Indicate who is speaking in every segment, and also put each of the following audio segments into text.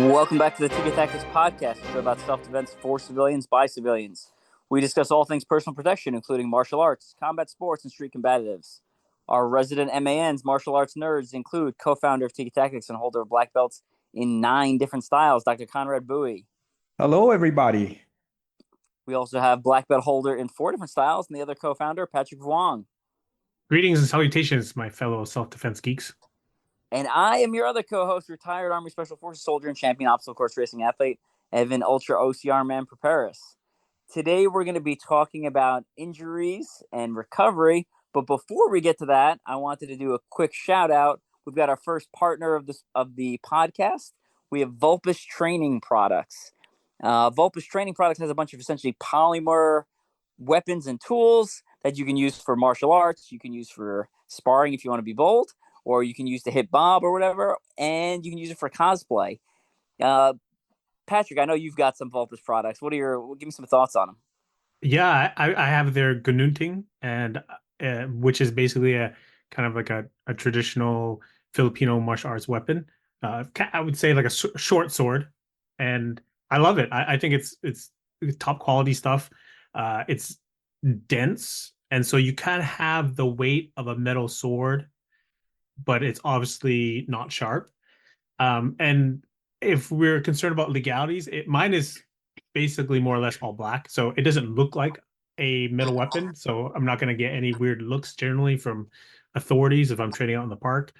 Speaker 1: Welcome back to the Tiga Tactics podcast, a show about self-defense for civilians by civilians. We discuss all things personal protection, including martial arts, combat sports, and street combatives. Our resident MANs, martial arts nerds, include co-founder of Tiga Tactics and holder of black belts in 9 different styles, Dr. Conrad Bui.
Speaker 2: Hello, everybody.
Speaker 1: We also have black belt holder in 4 different styles, and the other co-founder, Patrick Vuong.
Speaker 3: Greetings and salutations, my fellow self-defense geeks.
Speaker 1: And I am your other co-host, retired Army Special Forces soldier and champion obstacle course racing athlete, Evan Ultra-OCR man Perperis. Today, we're going to be talking about injuries and recovery. But before we get to that, I wanted to do a quick shout out. We've got our first partner of the podcast. We have Vulpes Training Products. Vulpes Training Products has a bunch of essentially polymer weapons and tools that you can use for martial arts. You can use for sparring if you want to be bold, or you can use to hit Bob or whatever, and you can use it for cosplay. Patrick, I know you've got some Vulpes products. Give me some thoughts on them.
Speaker 3: Yeah, I have their Gununting, and which is basically a kind of like a traditional Filipino martial arts weapon. I would say like a short sword, and I love it. I think it's top quality stuff. It's dense, and so you kind of have the weight of a metal sword, but it's obviously not sharp. And if we're concerned about legalities, mine is basically more or less all black. So it doesn't look like a metal weapon. So I'm not going to get any weird looks generally from authorities if I'm training out in the park.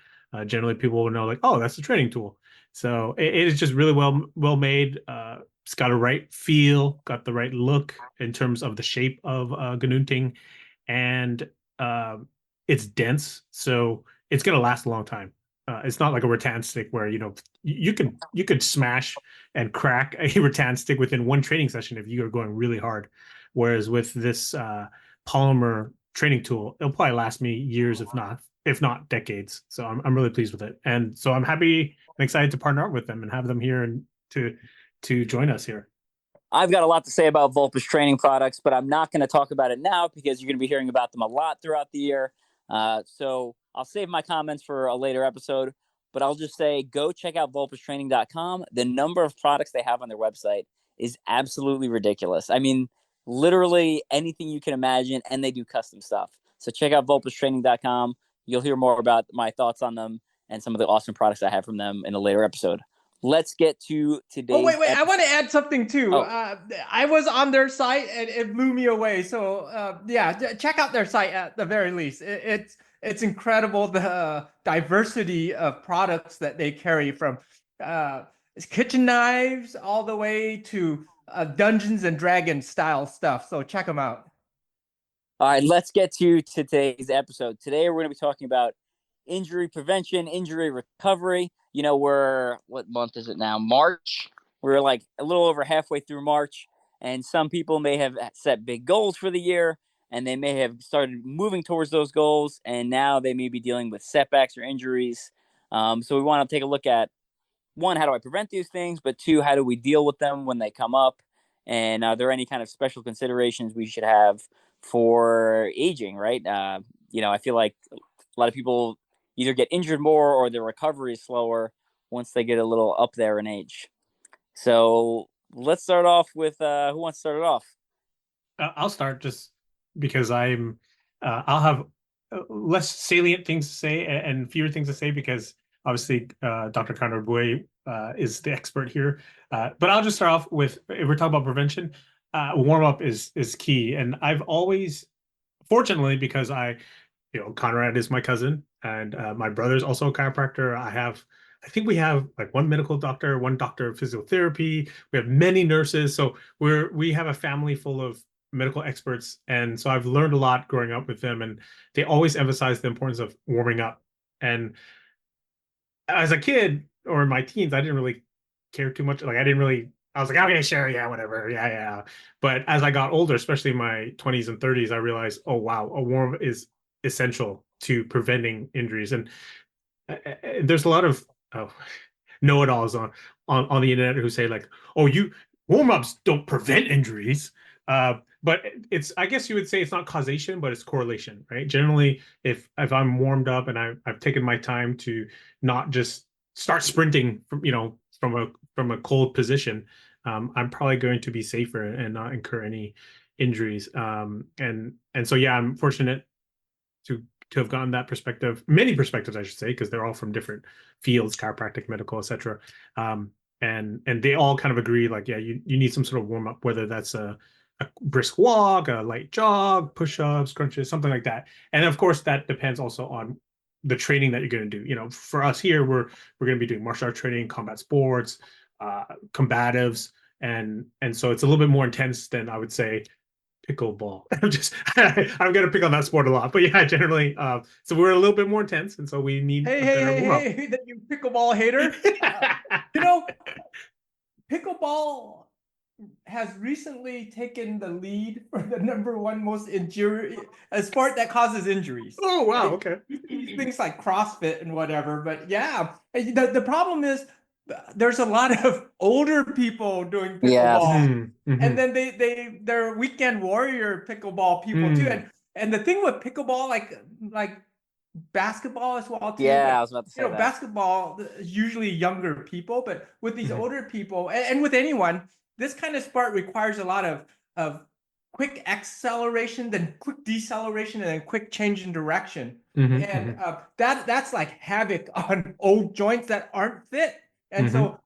Speaker 3: Generally, people will know like, oh, that's a training tool. So it is just really well made. It's got a right feel, got the right look in terms of the shape of Gununting, and it's dense. So it's going to last a long time. It's not like a rattan stick where, you could smash and crack a rattan stick within one training session if you are going really hard. Whereas with this polymer training tool, it'll probably last me years, if not decades. So I'm really pleased with it. And so I'm happy and excited to partner up with them and have them here and to join us here.
Speaker 1: I've got a lot to say about Vulpes Training Products, but I'm not going to talk about it now because you're going to be hearing about them a lot throughout the year. So I'll save my comments for a later episode, but I'll just say go check out vulpestraining.com. The number of products they have on their website is absolutely ridiculous. I mean, literally anything you can imagine, and they do custom stuff. So check out vulpestraining.com. You'll hear more about my thoughts on them and some of the awesome products I have from them in a later episode. Let's get to today's
Speaker 2: wait.
Speaker 1: episode.
Speaker 2: I want to add something too. I was on their site and it blew me away. So check out their site at the very least. It's incredible, the diversity of products that they carry, from kitchen knives all the way to Dungeons and Dragons style stuff. So check them out.
Speaker 1: All right, let's get to today's episode. Today, we're going to be talking about injury prevention, injury recovery. What month is it now? March. We're like a little over halfway through March, and some people may have set big goals for the year, and they may have started moving towards those goals, and now they may be dealing with setbacks or injuries. So we want to take a look at, 1, how do I prevent these things? But 2, how do we deal with them when they come up? And are there any kind of special considerations we should have for aging, right? I feel like a lot of people either get injured more or their recovery is slower once they get a little up there in age. So let's start off with who wants to start it off?
Speaker 3: I'll start just because I'll have less salient things to say and fewer things to say because obviously Dr. Conrad Bui is the expert here. But I'll just start off with, if we're talking about prevention, warm up is key. And I've always, fortunately, because Conrad is my cousin and my brother's also a chiropractor. I think we have like one medical doctor, one doctor of physiotherapy. We have many nurses. So we have a family full of medical experts. And so I've learned a lot growing up with them, and they always emphasize the importance of warming up. And as a kid or in my teens, I didn't really care too much. I was like, okay, sure, yeah, whatever. Yeah. But as I got older, especially in my 20s and 30s, I realized, oh, wow, a warm is essential to preventing injuries. And there's a lot of know-it-alls on the internet who say like, oh, warm-ups don't prevent injuries. But I guess you would say it's not causation, but it's correlation, right? Generally, if I'm warmed from a from a cold position, I'm probably going to be safer and not incur any injuries. And so yeah, I'm fortunate to have gotten that perspective, many perspectives, I should say, because they're all from different fields, chiropractic, medical, etc. And they all kind of agree, like, yeah, you need some sort of warm up, whether that's a brisk walk, a light jog, push-ups, crunches, something like that. And of course, that depends also on the training that you're going to do. You know, for us here, we're going to be doing martial art training, combat sports, combatives, and so it's a little bit more intense than I would say pickleball. I'm gonna pick on that sport a lot, but yeah, generally, so we're a little bit more intense, and so we need
Speaker 2: Hey,
Speaker 3: a
Speaker 2: hey,
Speaker 3: better
Speaker 2: hey,
Speaker 3: warm up.
Speaker 2: hey, that you pickleball hater. You know, pickleball has recently taken the lead for the #1 most a sport that causes injuries.
Speaker 3: Oh wow,
Speaker 2: Like,
Speaker 3: okay.
Speaker 2: things like CrossFit and whatever, but yeah, the problem is there's a lot of older people doing
Speaker 1: Yes.
Speaker 2: pickleball,
Speaker 3: Mm-hmm.
Speaker 2: and then they're weekend warrior pickleball people too, and the thing with pickleball, like basketball as well too,
Speaker 1: Yeah, I
Speaker 2: but
Speaker 1: was about to say that.
Speaker 2: basketball is usually younger people, but with these older people and with anyone, this kind of sport requires a lot of quick acceleration, then quick deceleration, and then quick change in direction. And that's like havoc on old joints that aren't fit. And so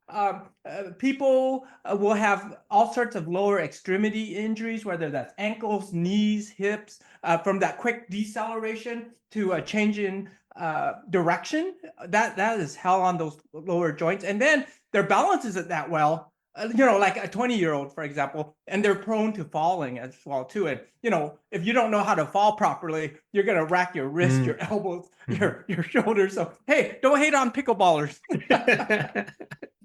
Speaker 2: people will have all sorts of lower extremity injuries, whether that's ankles, knees, hips, from that quick deceleration to a change in direction. That is hell on those lower joints. And then their balance isn't that well. Like a 20-year-old, for example, and they're prone to falling as well too. And if you don't know how to fall properly, you're gonna rack your wrist, your elbows, your shoulders. So hey, don't hate on pickleballers.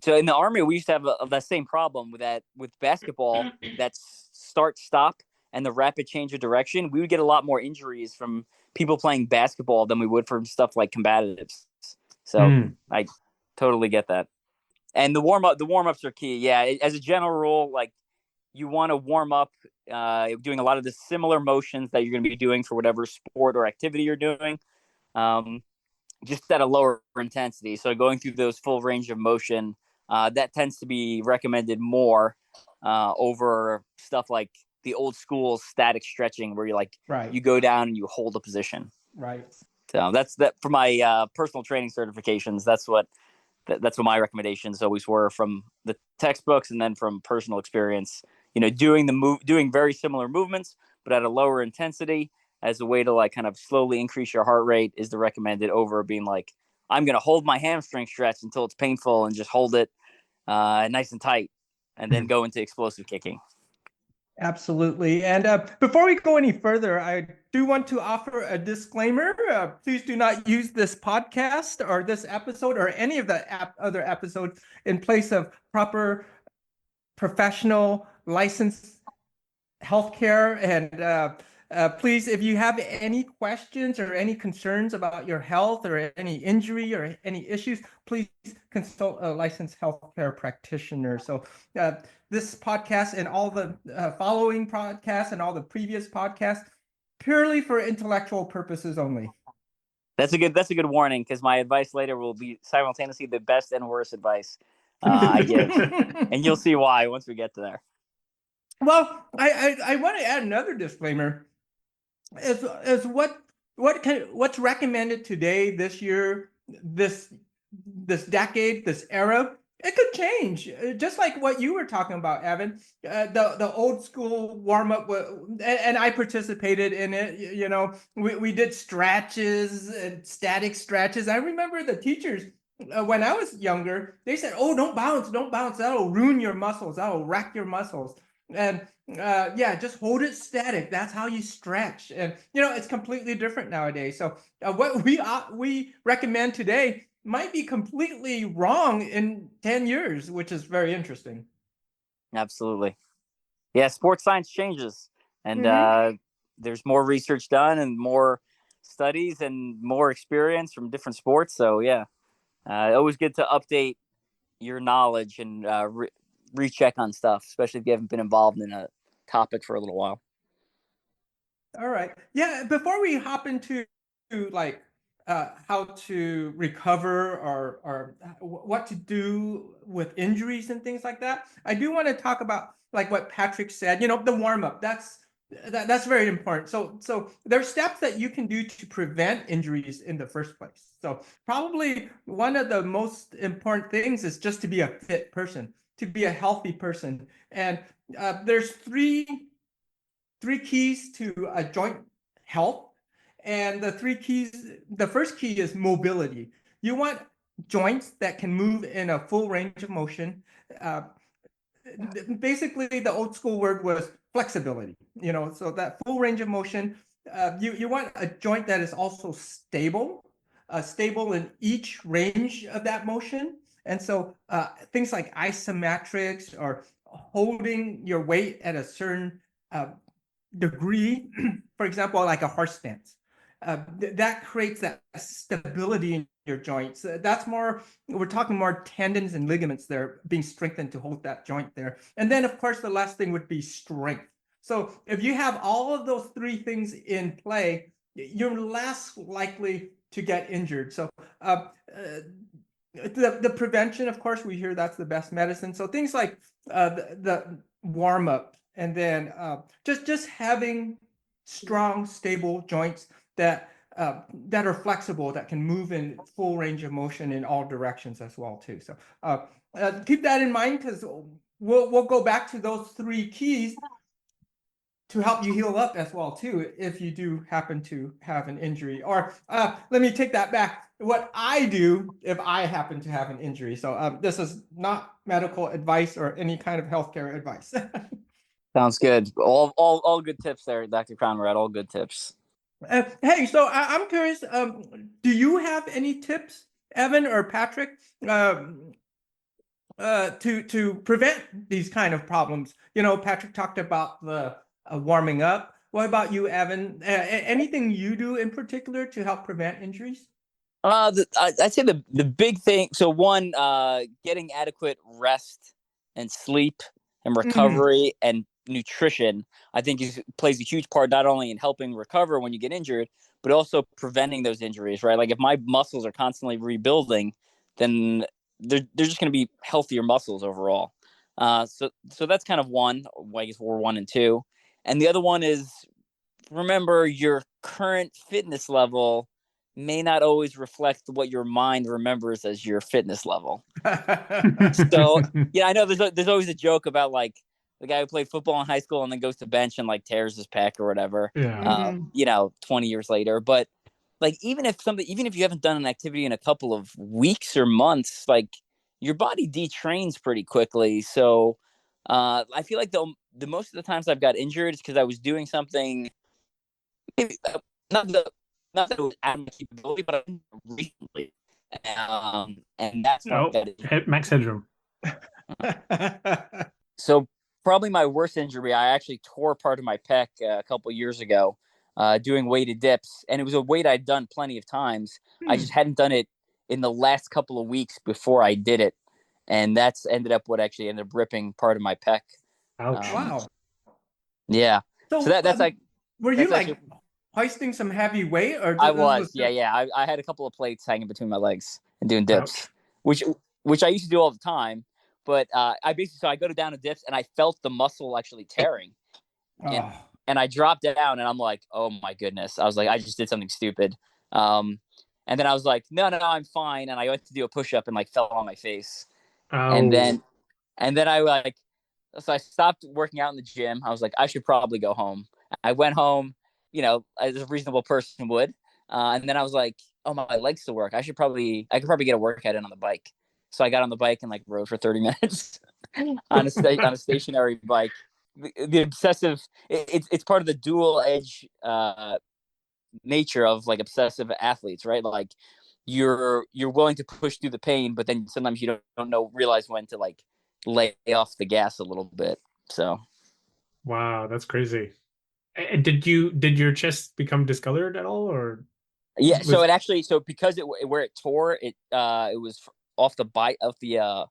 Speaker 1: So in the Army, we used to have that same problem with basketball, that start stop and the rapid change of direction. We would get a lot more injuries from people playing basketball than we would from stuff like combatives. So I totally get that. And the warm ups are key. Yeah, as a general rule, like you want to warm up doing a lot of the similar motions that you're going to be doing for whatever sport or activity you're doing, just at a lower intensity. So going through those full range of motion, that tends to be recommended more over stuff like the old school static stretching, where you go down and you hold a position.
Speaker 2: Right.
Speaker 1: So that's that for my personal training certifications. That's what my recommendations always were from the textbooks, and then from personal experience. Doing very similar movements, but at a lower intensity, as a way to like kind of slowly increase your heart rate, is the recommended, over being like, I'm going to hold my hamstring stretch until it's painful and just hold it nice and tight, and then go into explosive kicking.
Speaker 2: Absolutely. And before we go any further, I do want to offer a disclaimer. Please do not use this podcast or this episode or any of the other episodes in place of proper professional licensed healthcare. And please, if you have any questions or any concerns about your health or any injury or any issues, please consult a licensed healthcare practitioner. So this podcast and all the following podcasts and all the previous podcasts, purely for intellectual purposes only.
Speaker 1: That's a good warning, because my advice later will be simultaneously the best and worst advice I give, and you'll see why once we get to there.
Speaker 2: Well, I want to add another disclaimer. Is what's recommended today, this year, this decade, this era, it could change. Just like what you were talking about, Evan, the old school warm up, and I participated in it. We did stretches and static stretches. I remember the teachers when I was younger, they said, "Oh, don't bounce, that'll ruin your muscles, that'll wreck your muscles." And just hold it static. That's how you stretch. And it's completely different nowadays. So what we recommend today might be completely wrong in 10 years, which is very interesting.
Speaker 1: Absolutely. Yeah, sports science changes, and there's more research done and more studies and more experience from different sports. So yeah, always good to update your knowledge and recheck on stuff, especially if you haven't been involved in a topic for a little while.
Speaker 2: All right. Yeah, before we hop into like how to recover or what to do with injuries and things like that, I do want to talk about like what Patrick said, the warm up. That's very important. So there's steps that you can do to prevent injuries in the first place. So probably one of the most important things is just to be a fit person, to be a healthy person. And there's three keys to a joint health. And the first key is mobility. You want joints that can move in a full range of motion. Basically, the old school word was flexibility, so that full range of motion. You want a joint that is also stable, stable in each range of that motion. And so things like isometrics or holding your weight at a certain degree, for example, like a horse stance, that creates that stability in your joints. We're talking more tendons and ligaments there being strengthened to hold that joint there. And then, of course, the last thing would be strength. So if you have all of those three things in play, you're less likely to get injured. So the prevention, of course, we hear that's the best medicine. So things like the warm up, and then just having strong, stable joints that are flexible, that can move in full range of motion in all directions as well too. So keep that in mind, because we'll go back to those three keys to help you heal up as well too, if you do happen to have an injury. Or let me take that back. What I do if I happen to have an injury. So this is not medical advice or any kind of healthcare advice.
Speaker 1: Sounds good. All good tips there, Dr. Conrad. All good tips.
Speaker 2: Hey, so I'm curious. Do you have any tips, Evan or Patrick, to prevent these kind of problems? Patrick talked about the warming up. What about you, Evan? Anything you do in particular to help prevent injuries?
Speaker 1: I'd say the big thing. So one, getting adequate rest and sleep and recovery and nutrition, I think plays a huge part, not only in helping recover when you get injured, but also preventing those injuries, right? Like if my muscles are constantly rebuilding, then they're just going to be healthier muscles overall. So that's kind of one. I guess we're 1 and 2, and the other one is, remember, your current fitness level may not always reflect what your mind remembers as your fitness level. So yeah, I know there's always a joke about like the guy who played football in high school and then goes to bench and like tears his pec or whatever.
Speaker 3: Yeah.
Speaker 1: 20 years later. But like even if you haven't done an activity in a couple of weeks or months, like your body detrains pretty quickly. So I feel like the most of the times I've got injured is because I was doing something, maybe not that it was out of my capability, but recently, and that's
Speaker 3: max headroom.
Speaker 1: So probably my worst injury, I actually tore part of my pec a couple years ago doing weighted dips, and it was a weight I'd done plenty of times. I just hadn't done it in the last couple of weeks before I did it, and that's ended up ripping part of my pec.
Speaker 3: Ouch.
Speaker 2: Wow.
Speaker 1: Yeah. So that's like.
Speaker 2: Were you like hoisting some heavy weight, or
Speaker 1: I was? Yeah. I had a couple of plates hanging between my legs and doing dips, which I used to do all the time. But I go down to dips and I felt the muscle actually tearing, and I dropped down and I'm like, oh my goodness! I was like, I just did something stupid. And then I was like, no, I'm fine. And I went to do a push up and like fell on my face. And then so I stopped working out in the gym. I was like, I should probably go home. I went home, as a reasonable person would. And then I was like, oh, my legs still work. I could probably get a workout in on the bike. So I got on the bike and like rode for 30 minutes on a stationary bike. The obsessive, it's part of the dual edge nature of like obsessive athletes, right? Like you're willing to push through the pain, but then sometimes you don't realize when to like lay off the gas a little bit. So
Speaker 3: wow, that's crazy. And did your chest become discolored at all, or?
Speaker 1: Yeah, so because where it tore, it was off the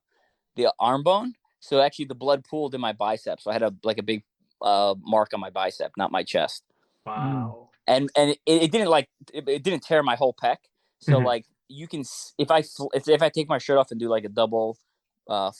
Speaker 1: arm bone. So actually the blood pooled in my bicep. So I had a big mark on my bicep, not my chest.
Speaker 3: Wow.
Speaker 1: And it didn't it didn't tear my whole pec, So like you can, if I take my shirt off and do like a double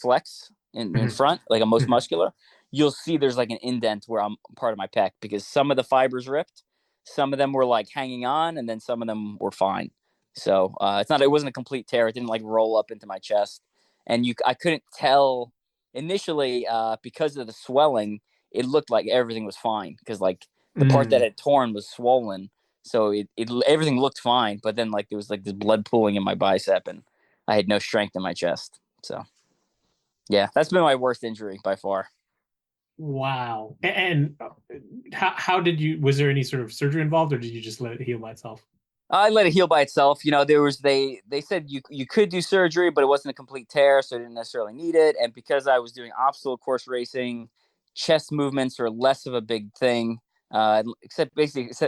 Speaker 1: flex in front, like a most muscular, you'll see there's like an indent where I'm part of my pec, because some of the fibers ripped, some of them were like hanging on, and then some of them were fine. So it wasn't a complete tear. It didn't like roll up into my chest, and I couldn't tell initially because of the swelling. It looked like everything was fine, because like the part that had torn was swollen, so it everything looked fine. But then like there was like this blood pooling in my bicep, and I had no strength in my chest. So yeah, that's been my worst injury by far.
Speaker 3: Wow. And how did you, was there any sort of surgery involved, or did you just let it heal by itself?
Speaker 1: I let it heal by itself. You know, they said you could do surgery, but it wasn't a complete tear, so I didn't necessarily need it. And because I was doing obstacle course racing, chest movements are less of a big thing. Except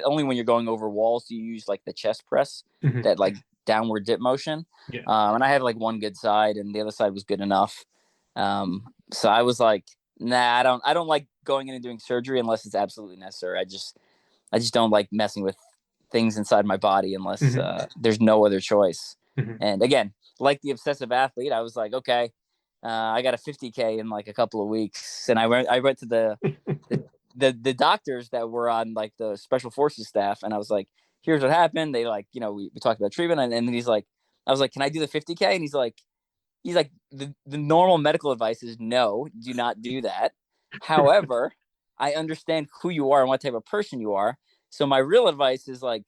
Speaker 1: only when you're going over walls do you use like the chest press, that like downward dip motion.
Speaker 3: Yeah.
Speaker 1: And I had like one good side, and the other side was good enough. So I was like, nah, I don't like going in and doing surgery unless it's absolutely necessary. I just don't like messing with things inside my body unless there's no other choice. And again, like the obsessive athlete, I was like, okay, I got a 50K in like a couple of weeks, and I went to the doctors that were on like the special forces staff, and I was like, here's what happened. They like, you know, we talked about treatment, and then he's like, I was like, can I do the 50K? And he's like, the normal medical advice is no, do not do that. However, I understand who you are and what type of person you are. So my real advice is like,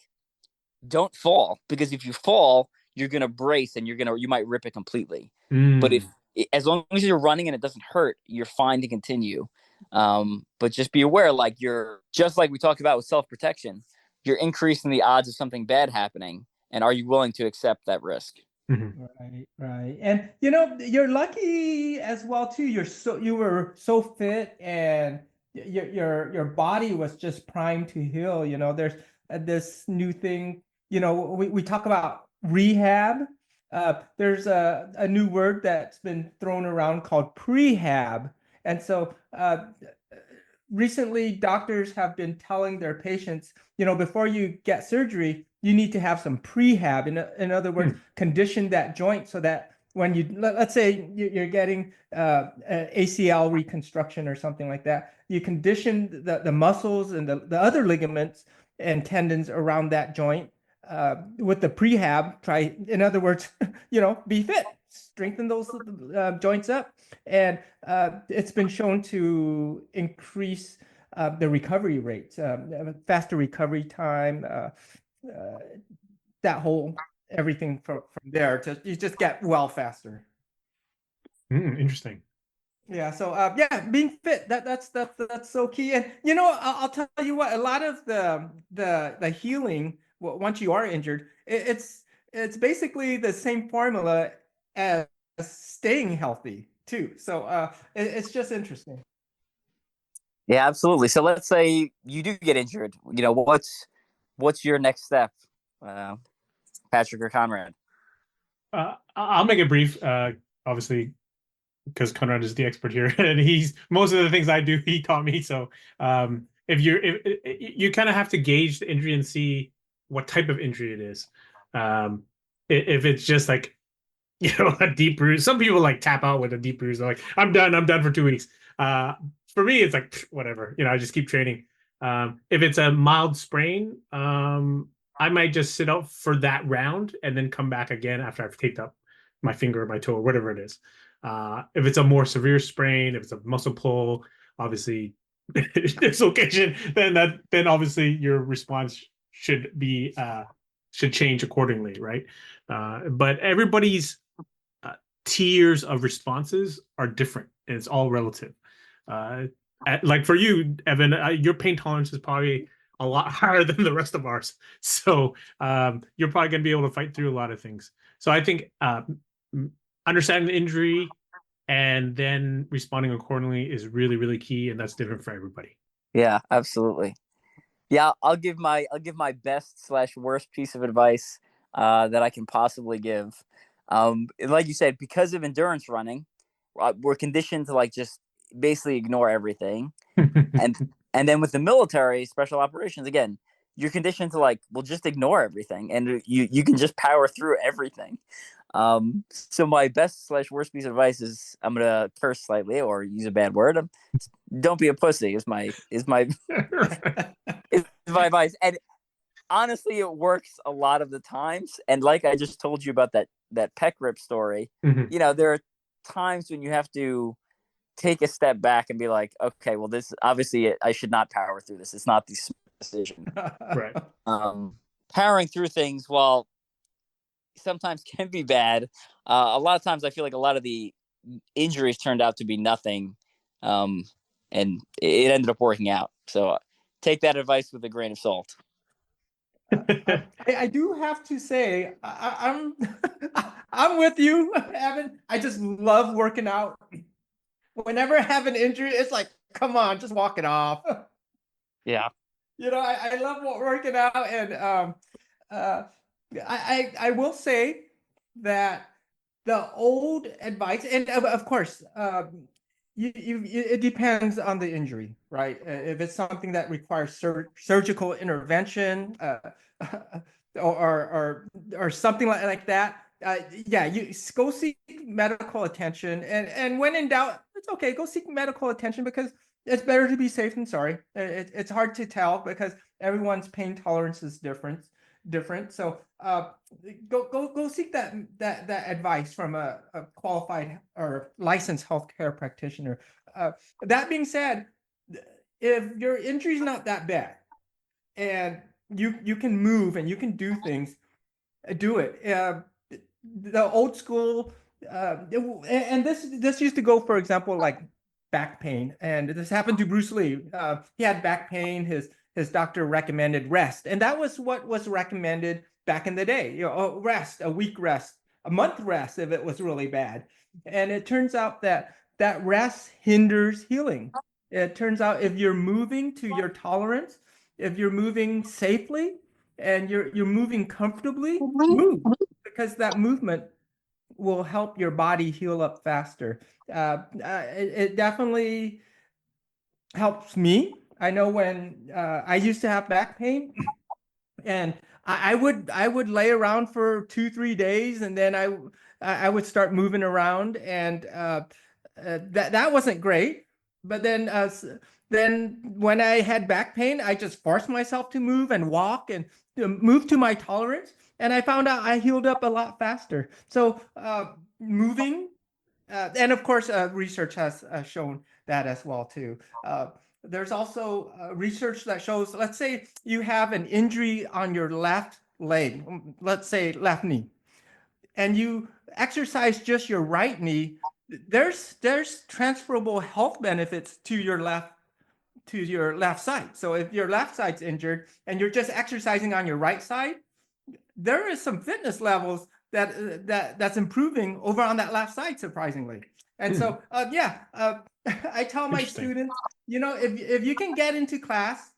Speaker 1: don't fall, because if you fall, you're going to brace and you might rip it completely. But as long as you're running and it doesn't hurt, you're fine to continue. But just be aware, like just like we talked about with self-protection, you're increasing the odds of something bad happening. And are you willing to accept that risk?
Speaker 2: Right. And you know, you're lucky as well too. You were so fit, and your body was just primed to heal. You know, there's this new thing. You know, we talk about rehab. There's a new word that's been thrown around called prehab. And so recently doctors have been telling their patients, you know, before you get surgery, you need to have some prehab. In other words, condition that joint so that when let's say you're getting ACL reconstruction or something like that, you condition the muscles and the other ligaments and tendons around that joint with the prehab. Try, in other words, you know, be fit, strengthen those joints up. And it's been shown to increase the recovery rate, faster recovery time, that whole everything from there. You just get well faster.
Speaker 3: Interesting.
Speaker 2: Yeah. So yeah, being fit, that's so key. And you know, I'll tell you what, a lot of the healing, once you are injured, it's basically the same formula as staying healthy too. So it's just interesting.
Speaker 1: Yeah, absolutely. So let's say you do get injured. You know, what's your next step, Patrick or Conrad?
Speaker 3: I'll make it brief. Obviously, because Conrad is the expert here, and he's most of the things I do, he taught me. So if you kind of have to gauge the injury and see what type of injury it is. If it's just like, you know, a deep bruise, some people like tap out with a deep bruise. They're like, I'm done for 2 weeks. For me, it's like whatever, you know, I just keep training. If it's a mild sprain, I might just sit out for that round and then come back again after I've taped up my finger or my toe or whatever it is. If it's a more severe sprain, if it's a muscle pull, obviously dislocation, then obviously your response should change accordingly, right? But everybody's tiers of responses are different, and it's all relative. Like for you, Evan, your pain tolerance is probably a lot higher than the rest of ours. So you're probably going to be able to fight through a lot of things. So I think understanding the injury and then responding accordingly is really, really key, and that's different for everybody.
Speaker 1: Yeah, absolutely. Yeah, I'll give my best/worst piece of advice that I can possibly give. Like you said, because of endurance running, we're conditioned to like just basically ignore everything. and then with the military special operations, again, you're conditioned to like, well, just ignore everything, and you can just power through everything. So my best / worst piece of advice is, I'm gonna curse slightly or use a bad word. Don't be a pussy is my is my is my advice. And honestly, it works a lot of the times. And like I just told you about that pec rip story,
Speaker 3: Mhm.
Speaker 1: there are times when you have to take a step back and be like, okay, well, this obviously I should not power through this. It's not the decision.
Speaker 3: Right.
Speaker 1: Powering through things, while sometimes can be bad, a lot of times I feel like a lot of the injuries turned out to be nothing, and it ended up working out. So take that advice with a grain of salt.
Speaker 2: I do have to say, I'm I'm with you, Evan. I just love working out. Whenever I have an injury, it's like, come on, just walk it off.
Speaker 1: Yeah.
Speaker 2: I love working out, and uh, I will say that the old advice, and of course, it depends on the injury, right? If it's something that requires surgical intervention, or something like that, yeah, you go seek medical attention, and when in doubt, it's okay, go seek medical attention, because it's better to be safe than sorry. It's hard to tell because everyone's pain tolerance is different. So go seek that advice from a qualified or licensed healthcare practitioner. That being said, if your injury is not that bad and you can move and you can do things, do it. The old school, and this used to go, for example, like back pain, and this happened to Bruce Lee. He had back pain. His doctor recommended rest, and that was what was recommended back in the day. Rest, a week rest, a month rest if it was really bad. And it turns out that rest hinders healing. It turns out if you're moving to your tolerance, if you're moving safely and you're moving comfortably, move, because that movement will help your body heal up faster. It definitely helps me. I know when I used to have back pain, and I would lay around for 2-3 days, and then I would start moving around, and that wasn't great. But then when I had back pain, I just forced myself to move and walk and move to my tolerance, and I found out I healed up a lot faster. So moving, and of course, research has shown that as well too. There's also research that shows, let's say you have an injury on your left leg, let's say left knee, and you exercise just your right knee. There's transferable health benefits to your left side. So if your left side's injured and you're just exercising on your right side, there is some fitness levels that's improving over on that left side, surprisingly. And so I tell my students, if you can get into class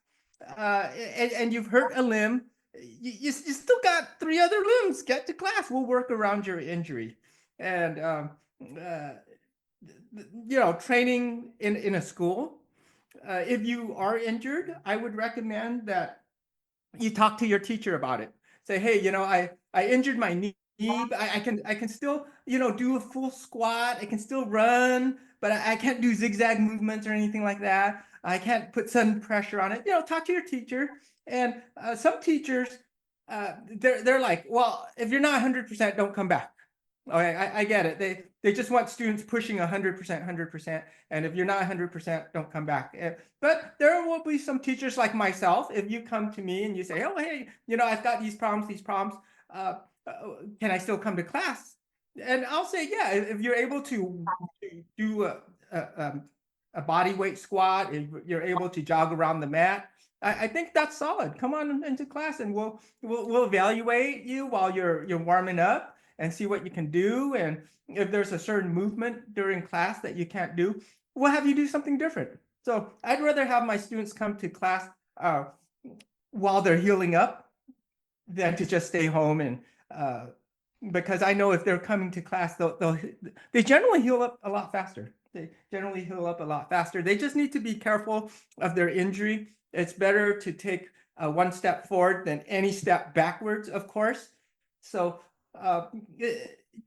Speaker 2: and you've hurt a limb, you still got 3 other limbs. Get to class, we'll work around your injury. And training in a school, if you are injured, I would recommend that you talk to your teacher about it. Say, hey, I injured my knee, but I can still, do a full squat. I can still run, but I can't do zigzag movements or anything like that. I can't put sudden pressure on it. Talk to your teacher. And some teachers, they're like, well, if you're not 100%, don't come back. Okay, I get it. They just want students pushing 100%, 100%. And if you're not 100%, don't come back. But there will be some teachers like myself. If you come to me and you say, oh, hey, I've got these problems. Can I still come to class? And I'll say, yeah, if you're able to do a body weight squat, if you're able to jog around the mat, I think that's solid. Come on into class, and we'll evaluate you while you're warming up and see what you can do. And if there's a certain movement during class that you can't do, we'll have you do something different. So I'd rather have my students come to class while they're healing up than to just stay home. And because I know if they're coming to class, they generally heal up a lot faster. They generally heal up a lot faster. They just need to be careful of their injury. It's better to take one step forward than any step backwards, of course. So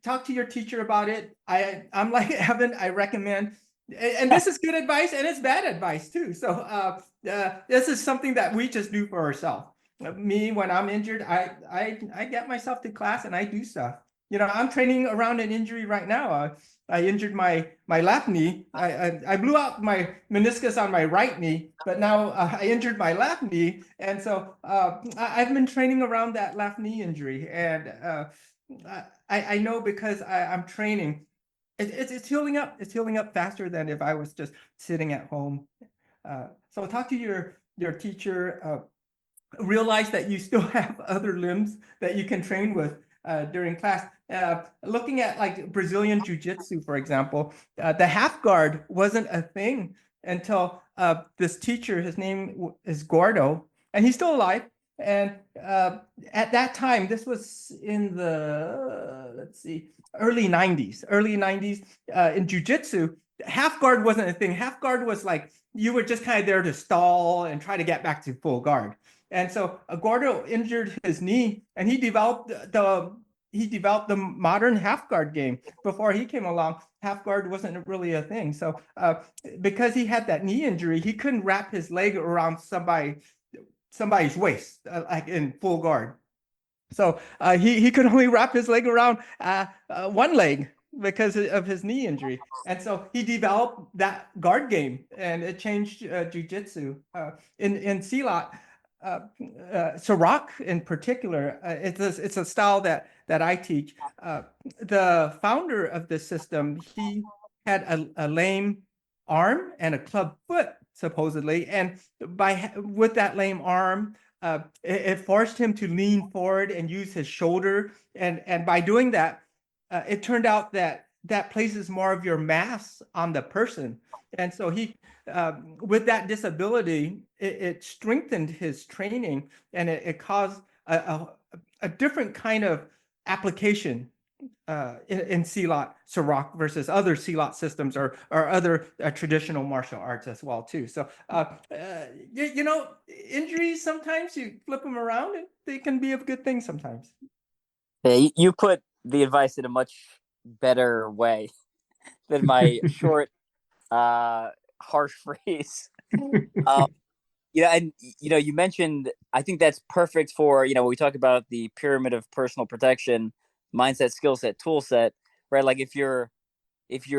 Speaker 2: talk to your teacher about it. I'm like Evan, I recommend, and this is good advice and it's bad advice too. So this is something that we just do for ourselves. Me, when I'm injured, I get myself to class and I do stuff. I'm training around an injury right now. I injured my left knee. I blew out my meniscus on my right knee, but now I injured my left knee, and so I've been training around that left knee injury, and I know because I'm training, it's healing up. It's healing up faster than if I was just sitting at home. So talk to your teacher. Realize that you still have other limbs that you can train with during class. Looking at like Brazilian Jiu-Jitsu, for example, the half guard wasn't a thing until this teacher, his name is Gordo, and he's still alive. And at that time, this was in the, let's see, early 90s in Jiu-Jitsu, half guard wasn't a thing. Half guard was like, you were just kind of there to stall and try to get back to full guard. And so Gordo injured his knee, and he developed the modern half guard game. Before he came along, half guard wasn't really a thing. So because he had that knee injury, he couldn't wrap his leg around somebody's waist like in full guard. So he could only wrap his leg around one leg because of his knee injury. And so he developed that guard game, and it changed jiu-jitsu. In Silat, Sirach in particular, it's a style that I teach. The founder of this system, he had a lame arm and a club foot, supposedly, and with that lame arm, it forced him to lean forward and use his shoulder, and by doing that, it turned out that places more of your mass on the person, and so he, with that disability, it strengthened his training, and it caused a different kind of application in Silat Sirach versus other Silat systems or other traditional martial arts as well too. So injuries, sometimes you flip them around and they can be a good thing sometimes.
Speaker 1: Hey, you put the advice in a much better way than my short, harsh phrase. And you mentioned, I think that's perfect for, when we talk about the pyramid of personal protection, mindset, skill set, tool set, right? Like if your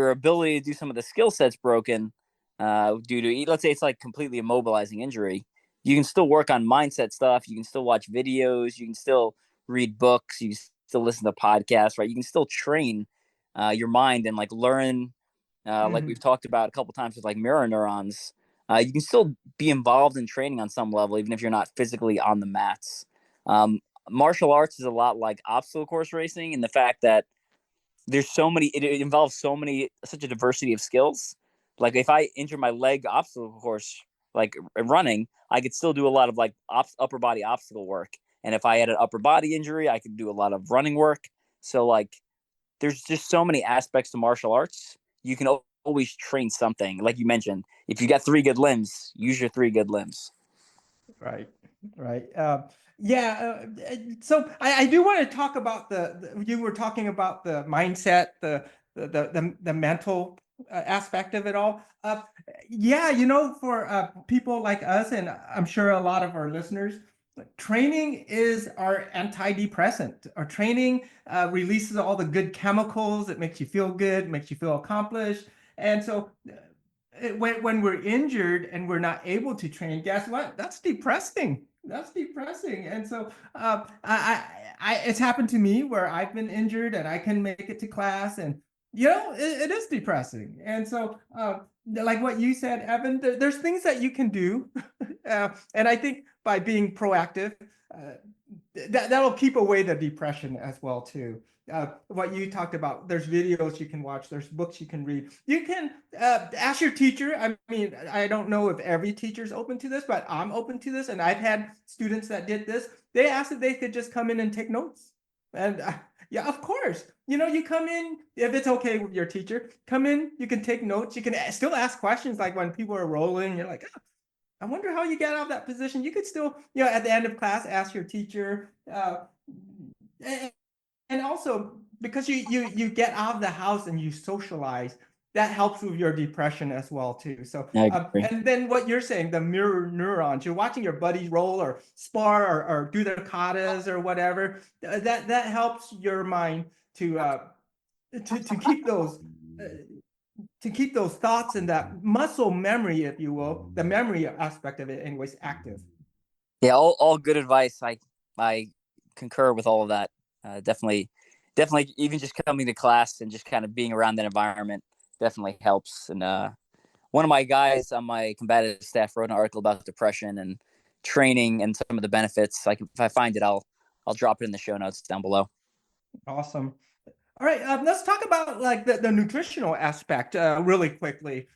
Speaker 1: ability to do some of the skill sets broken due to, let's say it's like completely immobilizing injury, you can still work on mindset stuff. You can still watch videos. You can still read books. You can still listen to podcasts, right? You can still train your mind and like learn, like we've talked about a couple times with like mirror neurons. You can still be involved in training on some level, even if you're not physically on the mats. Martial arts is a lot like obstacle course racing in the fact that there's so many, it involves such a diversity of skills. Like if I injure my leg obstacle course, like running, I could still do a lot of like upper body obstacle work. And if I had an upper body injury, I could do a lot of running work. So like, there's just so many aspects to martial arts. You can always train something. Like you mentioned, if you got 3 good limbs, use your 3 good limbs.
Speaker 2: Right. So I do want to talk about you were talking about the mindset, the mental aspect of it all. For people like us, and I'm sure a lot of our listeners, training is our antidepressant. Our training releases all the good chemicals. It makes you feel good, makes you feel accomplished. And so when we're injured and we're not able to train, guess what? That's depressing. And so it's happened to me where I've been injured and I can make it to class, and it is depressing. And so like what you said, Evan, there's things that you can do, and I think by being proactive, that'll keep away the depression as well too. What you talked about, there's videos you can watch, there's books you can read. You can ask your teacher. I mean, I don't know if every teacher's open to this, but I'm open to this, and I've had students that did this. They asked if they could just come in and take notes, and yeah, of course. You come in, if it's okay with your teacher, come in, you can take notes, you can still ask questions, like when people are rolling, you're like, I wonder how you get out of that position. You could still, at the end of class, ask your teacher. And, and also because you get out of the house and you socialize, that helps with your depression as well too. So
Speaker 1: I agree.
Speaker 2: and then what you're saying, the mirror neurons, you're watching your buddies roll or spar or do their katas or whatever. That helps your mind to keep those thoughts and that muscle memory, if you will, the memory aspect of it anyways, active.
Speaker 1: Yeah, all good advice. I concur with all of that. Definitely, even just coming to class and just kind of being around that environment definitely helps. And one of my guys on my combative staff wrote an article about depression and training and some of the benefits. Like if I find it, I'll drop it in the show notes down below.
Speaker 2: Awesome. All right, let's talk about like the nutritional aspect really quickly.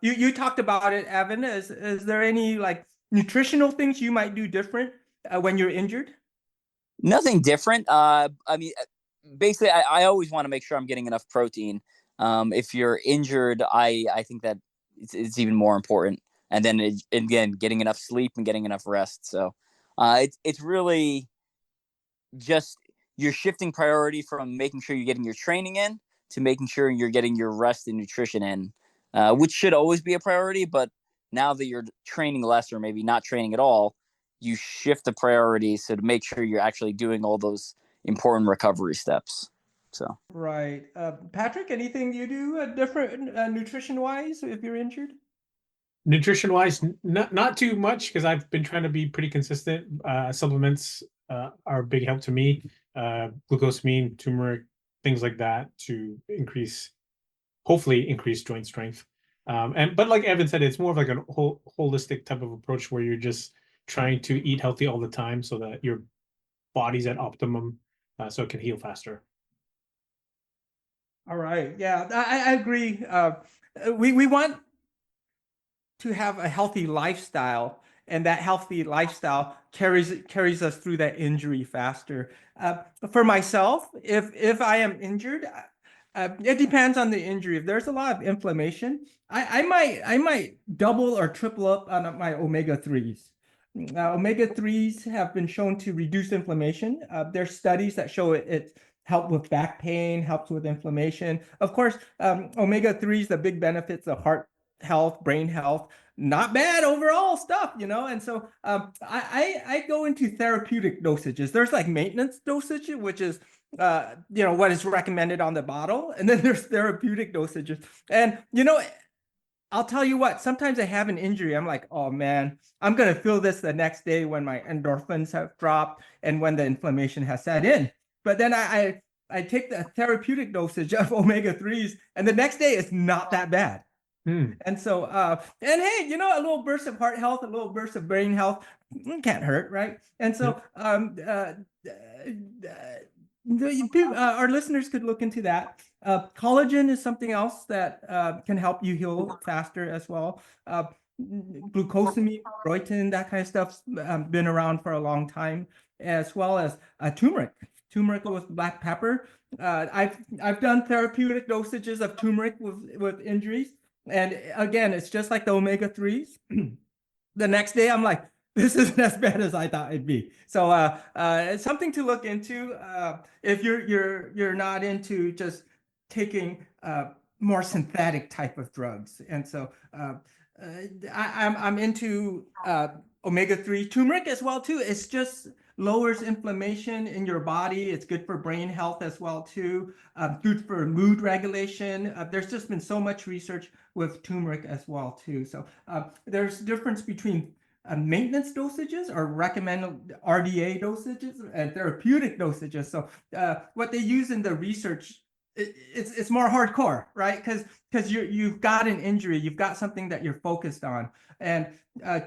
Speaker 2: You talked about it, Evan. Is there any like nutritional things you might do different when you're injured?
Speaker 1: Nothing different. I mean, basically, I always want to make sure I'm getting enough protein. If you're injured, I think that it's even more important. And then again, getting enough sleep and getting enough rest. So it's really just you're shifting priority from making sure you're getting your training in to making sure you're getting your rest and nutrition in, which should always be a priority. But now that you're training less or maybe not training at all, you shift the priorities so to make sure you're actually doing all those important recovery steps. So
Speaker 2: Right. Patrick, anything you do different nutrition wise if you're injured?
Speaker 3: Nutrition wise, not too much because I've been trying to be pretty consistent. Supplements are a big help to me. Glucosamine, turmeric, things like that to hopefully increase joint strength. But like Evan said, it's more of like a holistic type of approach where you're just trying to eat healthy all the time so that your body's at optimum, so it can heal faster.
Speaker 2: All right. Yeah, I agree. We want to have a healthy lifestyle, and that healthy lifestyle carries us through that injury faster. For myself, if I am injured, it depends on the injury. If there's a lot of inflammation, I might double or triple up on my omega-3s. Omega-3s have been shown to reduce inflammation. There's studies that show it helps with back pain, helps with inflammation. Of course, omega-3s, the big benefits of heart health, brain health, not bad overall stuff, And so I go into therapeutic dosages. There's like maintenance dosage, which is what is recommended on the bottle, and then there's therapeutic dosages. And I'll tell you what, sometimes I have an injury. I'm like, oh man, I'm gonna feel this the next day when my endorphins have dropped and when the inflammation has set in. But then I take the therapeutic dosage of omega-3s, and the next day it's not that bad. And so, and hey, a little burst of heart health, a little burst of brain health, can't hurt, right? And so, our listeners could look into that. Collagen is something else that can help you heal faster as well. Glucosamine, protein, that kind of stuff's been around for a long time, as well as turmeric. Turmeric with black pepper. I've done therapeutic dosages of turmeric with injuries. And again, it's just like the omega-3s. The next day, I'm like, this isn't as bad as I thought it'd be. So it's something to look into if you're not into just taking more synthetic type of drugs. And so I'm into omega-3 turmeric as well too. It's just lowers inflammation in your body. It's good for brain health as well too. Good for mood regulation. There's just been so much research with turmeric as well too. So there's difference between maintenance dosages or recommended RDA dosages and therapeutic dosages. So what they use in the research, it's more hardcore, right? Because you've got an injury, you've got something that you're focused on. And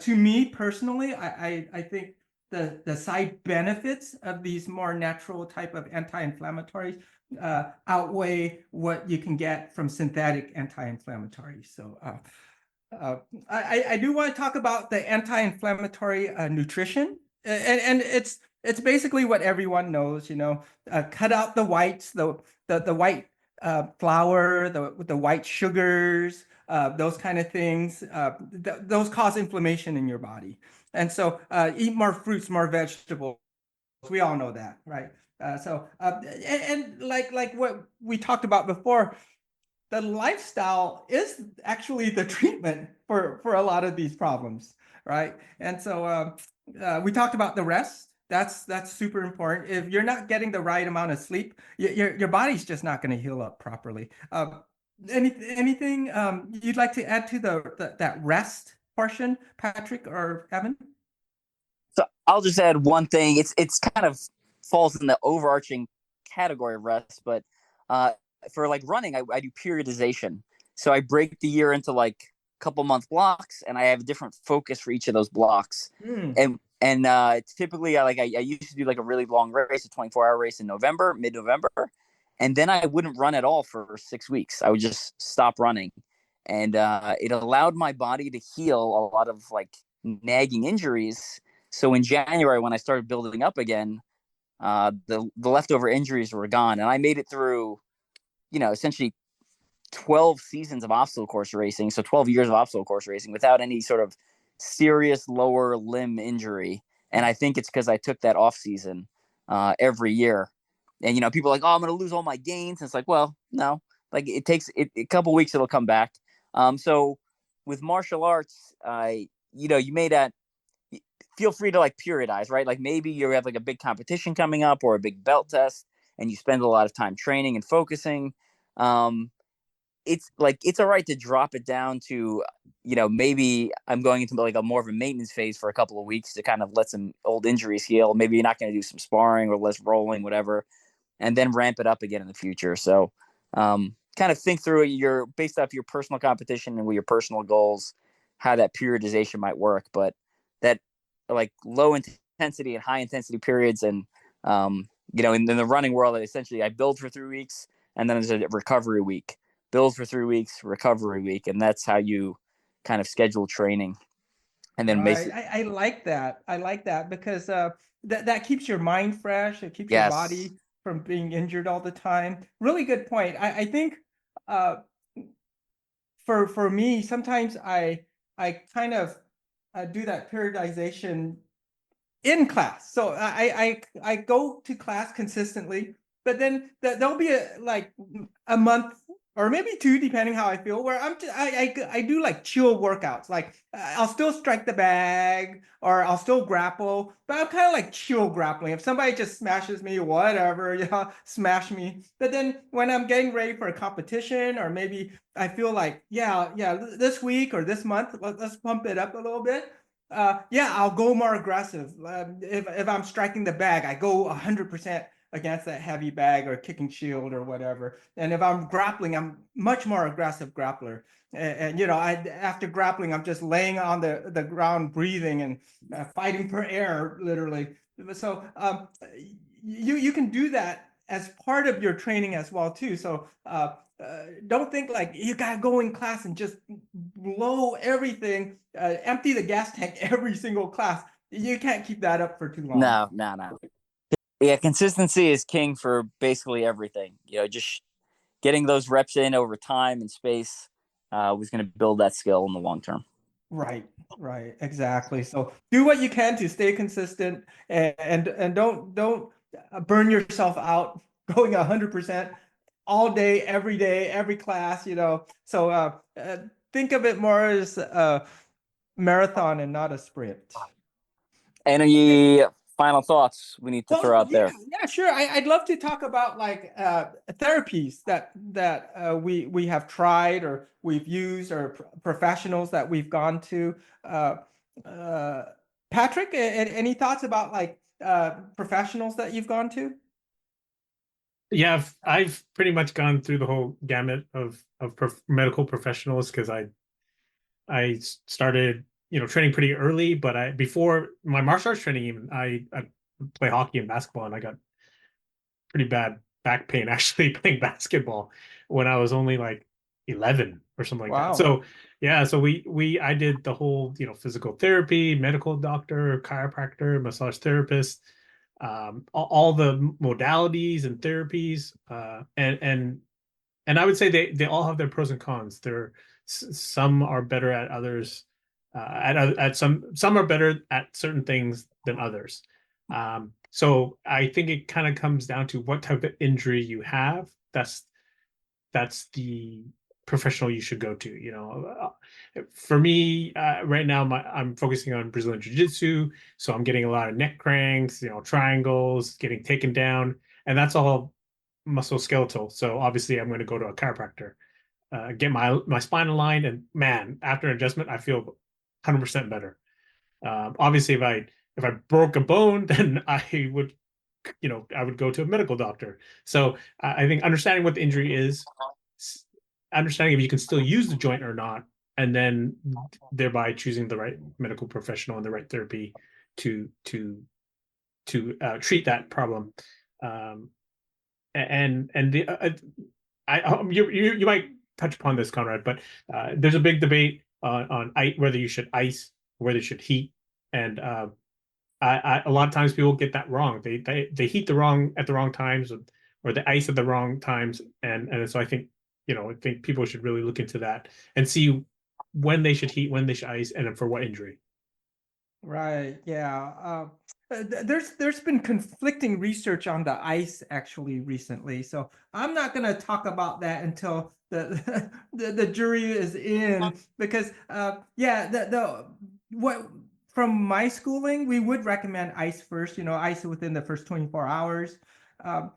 Speaker 2: to me personally, I think the side benefits of these more natural type of anti-inflammatories outweigh what you can get from synthetic anti-inflammatories. So I do want to talk about the anti-inflammatory nutrition, and it's basically what everyone knows. Cut out the whites, the white flour, the white sugars, those kind of things, those cause inflammation in your body. And so eat more fruits, more vegetables. We all know that, right? And like what we talked about before, the lifestyle is actually the treatment for a lot of these problems, right? And so we talked about the rest. That's super important. If you're not getting the right amount of sleep, your body's just not going to heal up properly. Anything you'd like to add to that rest portion, Patrick or Evan?
Speaker 1: So I'll just add one thing. It's kind of falls in the overarching category of rest, but for like running, I do periodization. So I break the year into like a couple month blocks, and I have a different focus for each of those blocks. And typically, I used to do like a really long race, a 24-hour race in November, mid-November, and then I wouldn't run at all for 6 weeks. I would just stop running, and it allowed my body to heal a lot of like nagging injuries. So in January, when I started building up again, the leftover injuries were gone, and I made it through, essentially 12 seasons of obstacle course racing, so 12 years of obstacle course racing without any sort of serious lower limb injury. And I think it's because I took that off season every year. And people are like, oh, I'm going to lose all my gains. And it's like, well, no, like it takes a couple weeks, it'll come back. So with martial arts, you made that. Feel free to like periodize, right? Like maybe you have like a big competition coming up or a big belt test, and you spend a lot of time training and focusing. It's all right to drop it down to, maybe I'm going into like a more of a maintenance phase for a couple of weeks to kind of let some old injuries heal. Maybe you're not going to do some sparring or less rolling, whatever, and then ramp it up again in the future. So kind of think through your based off your personal competition and with your personal goals, how that periodization might work. But that like low intensity and high intensity periods, and in the running world, essentially I build for 3 weeks and then there's a recovery week. Build for 3 weeks, recovery week, and that's how you kind of schedule training. And then
Speaker 2: right, I like that. I like that because that keeps your mind fresh. It keeps your body from being injured all the time. Really good point. I think for me, sometimes I kind of do that periodization in class. So I go to class consistently, but then there'll be like a month or maybe two, depending how I feel, where I do like chill workouts. Like I'll still strike the bag or I'll still grapple, but I'm kind of like chill grappling. If somebody just smashes me, whatever, smash me. But then when I'm getting ready for a competition, or maybe I feel like, yeah, this week or this month, let's pump it up a little bit. I'll go more aggressive. If I'm striking the bag, I go 100% against that heavy bag or kicking shield or whatever. And if I'm grappling, I'm much more aggressive grappler. And after grappling, I'm just laying on the ground, breathing and fighting for air, literally. So you can do that as part of your training as well too. So don't think like you gotta go in class and just blow everything, empty the gas tank every single class. You can't keep that up for too long.
Speaker 1: No. Yeah, consistency is king for basically everything. Just getting those reps in over time and space was going to build that skill in the long term.
Speaker 2: Right, exactly. So do what you can to stay consistent, and don't burn yourself out going 100% all day, every class. So think of it more as a marathon and not a sprint.
Speaker 1: Any final thoughts we need to throw out there?
Speaker 2: Yeah, sure. I'd love to talk about like therapies that we have tried or we've used, or professionals that we've gone to. Patrick, any thoughts about like professionals that you've gone to?
Speaker 3: Yeah, I've pretty much gone through the whole gamut of medical professionals, because I started training pretty early, but before my martial arts training, even I play hockey and basketball, and I got pretty bad back pain actually playing basketball when I was only like 11 or something like that. So yeah, so I did the whole physical therapy, medical doctor, chiropractor, massage therapist, all the modalities and therapies, and And I would say they all have their pros and cons. Some are better at others. At some are better at certain things than others. So I think it kind of comes down to what type of injury you have. That's the professional you should go to. For me, right now, I'm focusing on Brazilian Jiu-Jitsu, so I'm getting a lot of neck cranks, triangles, getting taken down, and that's all musculoskeletal. So obviously, I'm going to go to a chiropractor, get my spine aligned, and man, after adjustment, I feel 100% better. Obviously, if I broke a bone, then I would go to a medical doctor. So I think understanding what the injury is, understanding if you can still use the joint or not, and then thereby choosing the right medical professional and the right therapy to treat that problem. And the you might touch upon this, Conrad, but there's a big debate on whether you should ice, whether you should heat, and a lot of times people get that wrong. They heat at the wrong times, or they ice at the wrong times, and so I think people should really look into that and see when they should heat, when they should ice, and for what injury.
Speaker 2: Right. Yeah. There's been conflicting research on the ice actually recently, so I'm not going to talk about that until the jury is in, because yeah, the what from my schooling we would recommend ice first. Ice within the first 24 hours. Uh,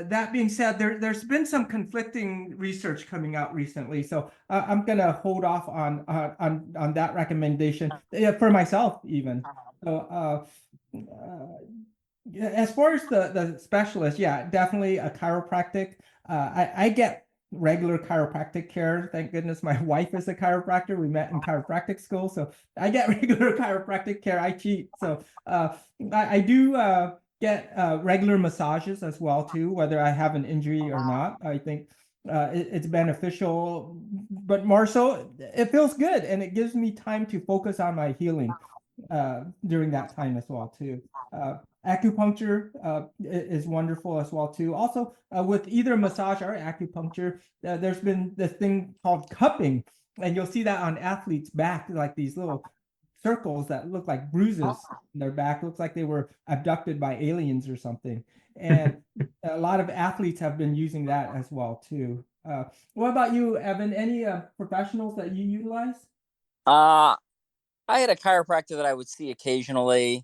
Speaker 2: that being said, there's been some conflicting research coming out recently, so I'm gonna hold off on that recommendation, for myself even. So as far as the specialist, yeah, definitely a chiropractic. I get regular chiropractic care. Thank goodness my wife is a chiropractor. We met in chiropractic school, so I get regular chiropractic care. I cheat, so I do get regular massages as well too, whether I have an injury or not. I think it's beneficial, but more so, it feels good and it gives me time to focus on my healing during that time as well too. Acupuncture is wonderful as well too. Also, with either massage or acupuncture, there's been this thing called cupping, and you'll see that on athletes' back, like these little circles that look like bruises in their back. Looks like they were abducted by aliens or something. And a lot of athletes have been using that as well too. What about you, Evan? Any professionals that you utilize?
Speaker 1: I had a chiropractor that I would see occasionally.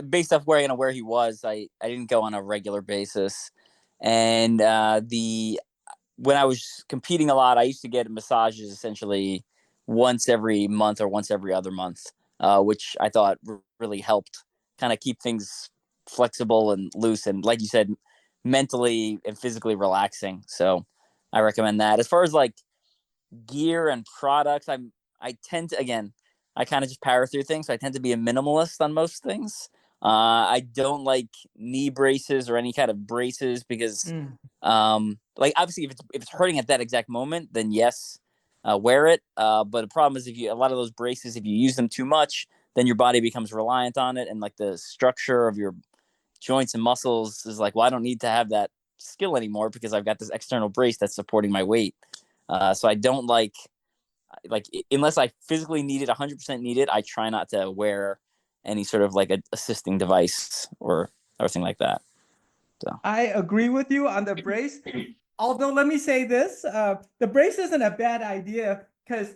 Speaker 1: Based off where he was, I didn't go on a regular basis. And when I was competing a lot, I used to get massages essentially once every month or once every other month, which I thought really helped kind of keep things flexible and loose, and like you said, mentally and physically relaxing. So I recommend that. As far as like gear and products, I tend to, again, I kind of just power through things. So I tend to be a minimalist on most things. I don't like knee braces or any kind of braces because, like, obviously if it's hurting at that exact moment, then yes, wear it. But the problem is a lot of those braces, if you use them too much, then your body becomes reliant on it, and like the structure of your joints and muscles is like, well, I don't need to have that skill anymore because I've got this external brace that's supporting my weight. So I don't like unless I physically need it, 100% need it, I try not to wear any sort of like a assisting device or thing like that. So
Speaker 2: I agree with you on the brace. Although, let me say this, the brace isn't a bad idea, because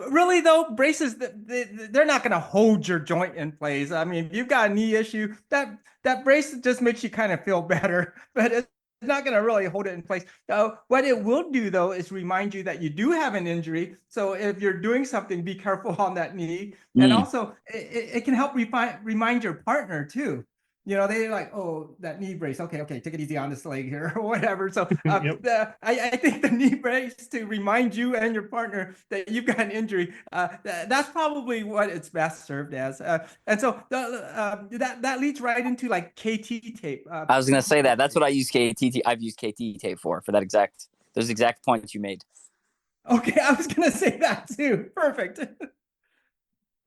Speaker 2: really though, braces, they're not going to hold your joint in place. I mean, if you've got a knee issue, that brace just makes you kind of feel better, but it's not going to really hold it in place. What it will do though is remind you that you do have an injury. So if you're doing something, be careful on that knee. And also it can help remind your partner too. They're like, oh, that knee brace. Okay, take it easy on this leg here, or whatever. So
Speaker 3: Yep.
Speaker 2: I think the knee brace, to remind you and your partner that you've got an injury, that's probably what it's best served as. And so that leads right into like KT tape.
Speaker 1: I was gonna say that. That's what I use KT. I've used KT tape for those exact points you made.
Speaker 2: Okay, I was gonna say that too. Perfect.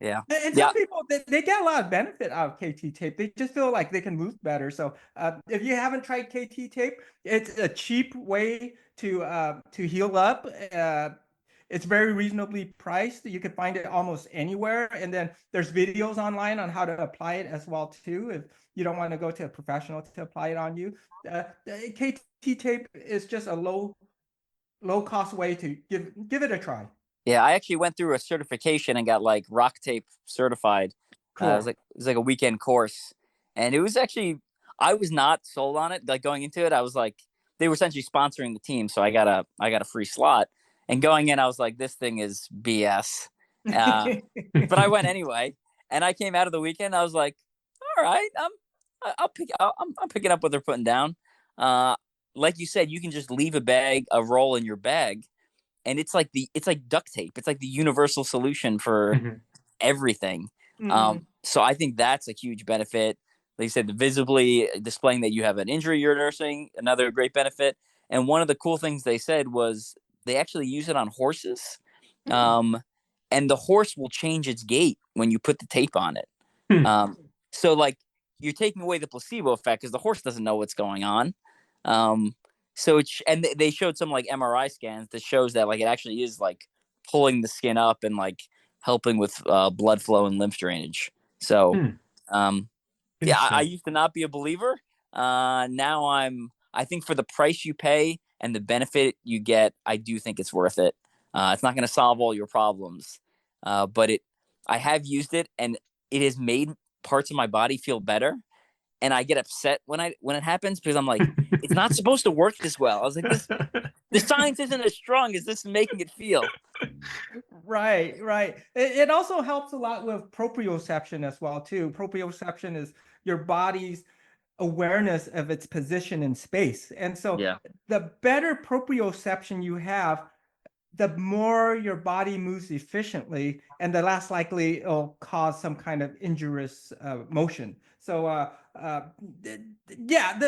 Speaker 1: Yeah.
Speaker 2: And
Speaker 1: Yeah.
Speaker 2: some people they get a lot of benefit out of KT tape. They just feel like they can move better. So if you haven't tried KT tape, it's a cheap way to heal up. It's very reasonably priced. You can find it almost anywhere. And then there's videos online on how to apply it as well too. If you don't want to go to a professional to apply it on you, KT tape is just a low cost way to give it a try.
Speaker 1: Yeah, I actually went through a certification and got like rock tape certified.
Speaker 2: Cool.
Speaker 1: It was like a weekend course, and it was actually I was not sold on it. Like going into it, I was like they were essentially sponsoring the team, so I got a free slot. And going in, I was like, this thing is BS. Uh, but I went anyway, and I came out of the weekend. I was like, all right, I'm picking up what they're putting down. Uh, like you said, you can just leave a roll in your bag, and it's like duct tape. It's like the universal solution for
Speaker 3: Mhm.
Speaker 1: everything.
Speaker 2: Mhm.
Speaker 1: So I think that's a huge benefit. Like you said, visibly displaying that you have an injury you're nursing, another great benefit. And one of the cool things they said was they actually use it on horses.
Speaker 2: Mm.
Speaker 1: Um, and the horse will change its gait when you put the tape on it.
Speaker 3: Hmm.
Speaker 1: So like you're taking away the placebo effect because the horse doesn't know what's going on. Um, so it's and they showed some like MRI scans that shows that like it actually is like pulling the skin up and like helping with blood flow and lymph drainage. So,
Speaker 3: Hmm.
Speaker 1: um, yeah, I
Speaker 3: Interesting.
Speaker 1: used to not be a believer. Now I think for the price you pay and the benefit you get, I do think it's worth it. It's not going to solve all your problems, but I have used it and it has made parts of my body feel better. And I get upset when it happens because I'm like, it's not supposed to work this well. I was like, the science isn't as strong as this is making it feel.
Speaker 2: Right, right. It also helps a lot with proprioception as well too. Proprioception is your body's awareness of its position in space. And so
Speaker 1: Yeah.
Speaker 2: the better proprioception you have, the more your body moves efficiently, and the less likely it'll cause some kind of injurious motion. So, yeah,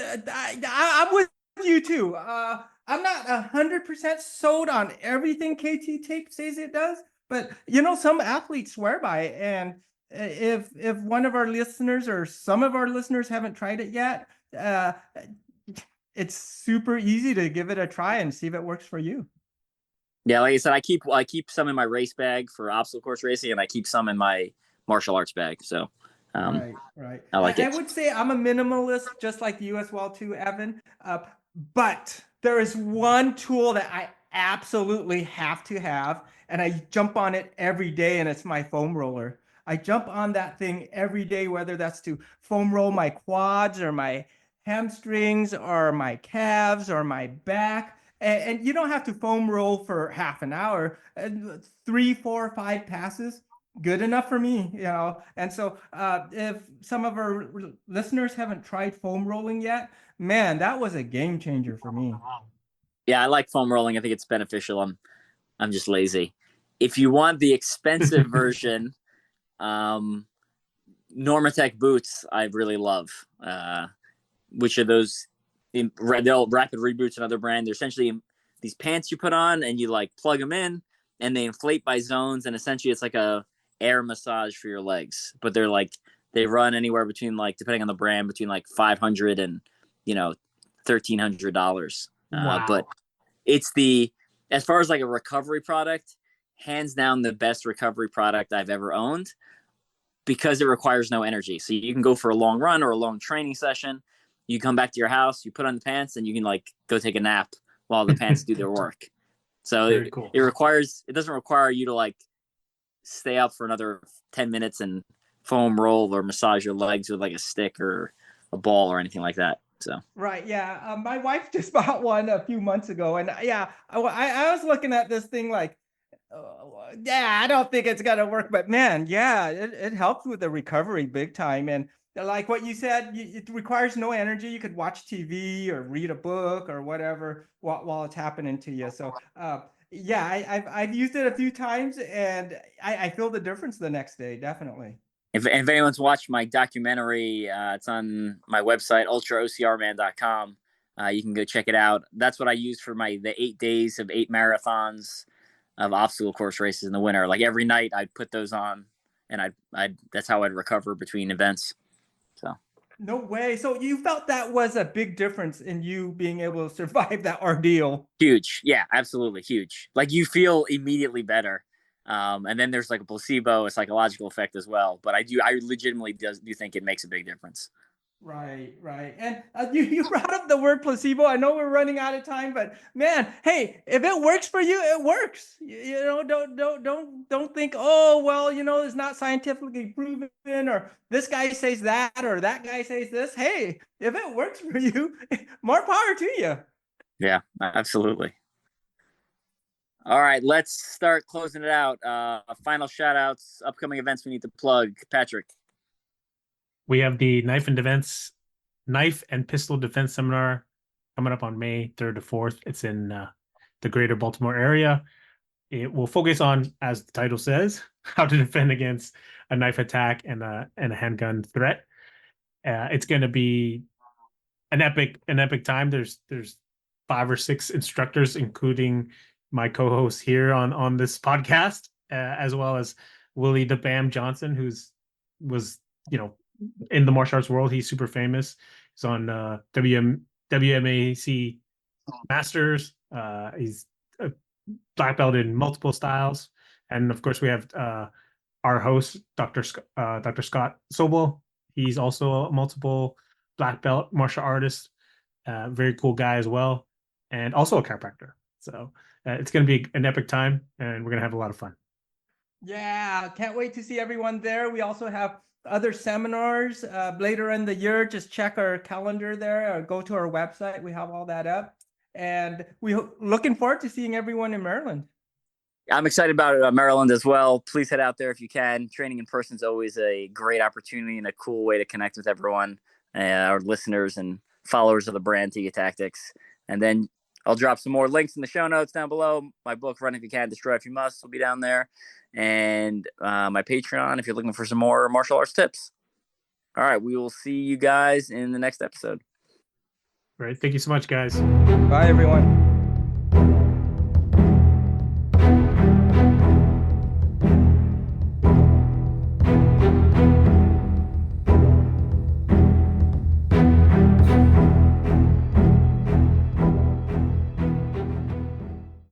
Speaker 2: I'm with you too. I'm not 100% sold on everything KT tape says it does, but some athletes swear by it. And if one of our listeners or some of our listeners haven't tried it yet, uh, it's super easy to give it a try and see if it works for you.
Speaker 1: Yeah, like I said, I keep some in my race bag for obstacle course racing, and I keep some in my martial arts bag. So, um,
Speaker 2: Right, right.
Speaker 1: I like
Speaker 2: I
Speaker 1: it.
Speaker 2: would say I'm a minimalist, just like you as well, too, Evan. But there is one tool that I absolutely have to have, and I jump on it every day, and it's my foam roller. I jump on that thing every day, whether that's to foam roll my quads or my hamstrings or my calves or my back. And you don't have to foam roll for half an hour. 3, 4, 5 passes, good enough for me. And so if some of our listeners haven't tried foam rolling yet, man, that was a game changer for me.
Speaker 1: Yeah, I like foam rolling. I think it's beneficial. I'm just lazy. If you want the expensive version, um, Normatec boots, I really love. Which are those? They're Rapid Reboots, another brand. They're essentially these pants you put on and you like plug them in, and they inflate by zones, and essentially it's like a air massage for your legs. But they're like they run anywhere between like depending on the brand between like 500 and you know $1,300. But
Speaker 3: Wow.
Speaker 1: it's the as far as like a recovery product, hands down the best recovery product I've ever owned because it requires no energy. So you can go for a long run or a long training session. You come back to your house, you put on the pants, and you can like go take a nap while the pants do their work. So
Speaker 3: Very cool.
Speaker 1: it doesn't require you to like stay up for another 10 minutes and foam roll or massage your legs with like a stick or a ball or anything like that. So
Speaker 2: Right. Yeah. My wife just bought one a few months ago. And yeah, I was looking at this thing like, yeah, I don't think it's gonna work, but man, yeah, it helps with the recovery big time. And like what you said, it requires no energy. You could watch TV or read a book or whatever while it's happening to you. So, yeah, I've used it a few times, and I feel the difference the next day, definitely.
Speaker 1: if anyone's watched my documentary, it's on my website, ultraocrman.com. You can go check it out. That's what I use for the 8 days of 8 marathons of obstacle course races in the winter. Like every night I'd put those on and I that's how I'd recover between events. So.
Speaker 2: No way. So you felt that was a big difference in you being able to survive that ordeal?
Speaker 1: Huge. Yeah, absolutely huge. Like you feel immediately better. And then there's like a placebo, a psychological effect as well. But I legitimately do think it makes a big difference.
Speaker 2: Right, right. And you brought up the word placebo. I know we're running out of time, but man, hey, if it works for you, it works. You know, don't think, oh, well, you know, it's not scientifically proven, or this guy says that, or that guy says this. Hey, if it works for you, more power to you.
Speaker 1: Yeah, absolutely. All right, let's start closing it out. Final shout outs, upcoming events we need to plug. Patrick.
Speaker 3: We have the knife and pistol defense seminar coming up on May 3rd to 4th. It's in the greater Baltimore area. It will focus on, as the title says, how to defend against a knife attack and a handgun threat. It's going to be an epic time. There's 5 or 6 instructors, including my co-host here on this podcast, as well as Willie the Bam Johnson, was in the martial arts world. He's super famous. He's on WMAC Masters. He's a black belt in multiple styles, and of course we have our host, Dr. Scott Sobel. He's also a multiple black belt martial artist. Very cool guy as well, and also a chiropractor. So it's going to be an epic time, and we're going to have a lot of fun.
Speaker 2: Yeah, can't wait to see everyone there. We also have other seminars later in the year. Just check our calendar there, or go to our website. We have all that up, and we're looking forward to seeing everyone in Maryland.
Speaker 1: I'm excited about Maryland as well. Please head out there if you can. Training in person is always a great opportunity and a cool way to connect with everyone, our listeners and followers of the brand Tiga Tactics. And then I'll drop some more links in the show notes down below. My book, Run If You Can, Destroy If You Must, will be down there. And my Patreon if you're looking for some more martial arts tips. All right, we will see you guys in the next episode.
Speaker 3: All right. Thank you so much, guys.
Speaker 2: Bye, everyone.